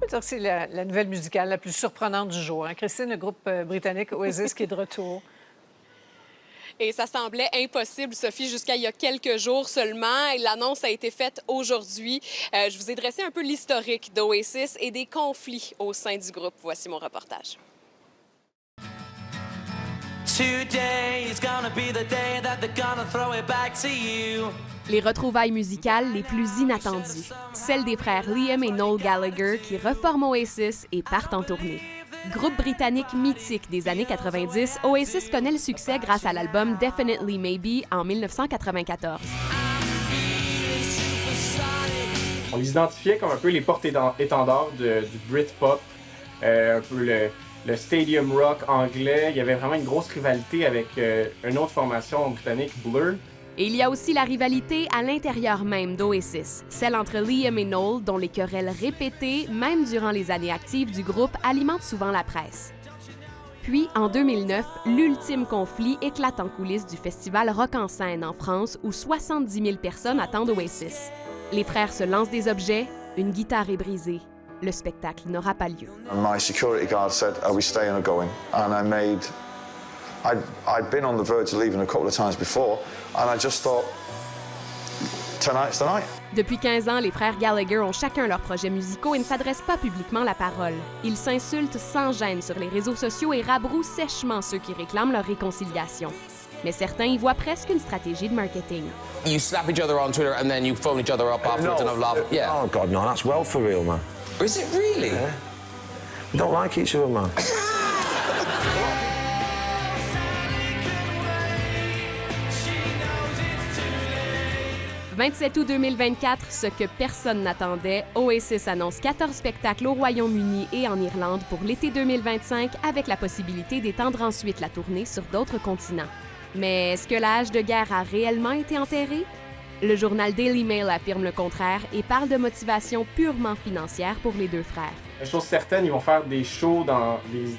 peut dire que c'est la nouvelle musicale la plus surprenante du jour. Hein? Christine, le groupe britannique Oasis qui est de retour. Et ça semblait impossible, Sophie, jusqu'à il y a quelques jours seulement. Et l'annonce a été faite aujourd'hui. Je vous ai dressé un peu l'historique d'Oasis et des conflits au sein du groupe. Voici mon reportage. Les retrouvailles musicales les plus inattendues. Celles des frères Liam et Noel Gallagher qui reforment Oasis et partent en tournée. Groupe britannique mythique des années 90, Oasis connaît le succès grâce à l'album Definitely Maybe en 1994. On les identifiait comme un peu les porte-étendards du Britpop, un peu le stadium rock anglais. Il y avait vraiment une grosse rivalité avec une autre formation britannique, Blur. Et il y a aussi la rivalité à l'intérieur même d'Oasis, celle entre Liam et Noel, dont les querelles répétées, même durant les années actives du groupe, alimentent souvent la presse. Puis, en 2009, l'ultime conflit éclate en coulisses du festival Rock en scène en France, où 70 000 personnes attendent Oasis. Les frères se lancent des objets, une guitare est brisée. Le spectacle n'aura pas lieu. My security guard said, "Are we staying or going?" And I'd been on the verge of leaving a couple of times before, and I just thought, tonight's the night. Depuis 15 ans, les frères Gallagher ont chacun leurs projets musicaux et ne s'adressent pas publiquement la parole. Ils s'insultent sans gêne sur les réseaux sociaux et rabrouent sèchement ceux qui réclament leur réconciliation. Mais certains y voient presque une stratégie de marketing. You slap each other on Twitter and then you phone each other up afterwards and have laughed. Yeah. Oh God, no, that's well for real, man. Is it really? Yeah. We don't like each other, man. 27 août 2024, ce que personne n'attendait, Oasis annonce 14 spectacles au Royaume-Uni et en Irlande pour l'été 2025, avec la possibilité d'étendre ensuite la tournée sur d'autres continents. Mais est-ce que la hache de guerre a réellement été enterrée? Le journal Daily Mail affirme le contraire et parle de motivation purement financière pour les deux frères. Une chose certaine, ils vont faire des shows dans des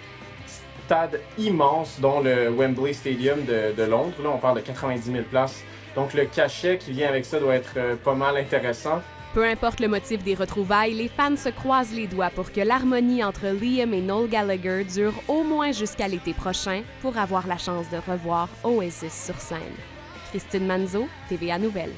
stades immenses, dont le Wembley Stadium de Londres. Là, on parle de 90 000 places. Donc le cachet qui vient avec ça doit être pas mal intéressant. Peu importe le motif des retrouvailles, les fans se croisent les doigts pour que l'harmonie entre Liam et Noel Gallagher dure au moins jusqu'à l'été prochain pour avoir la chance de revoir Oasis sur scène. Christine Manzo, TVA Nouvelles.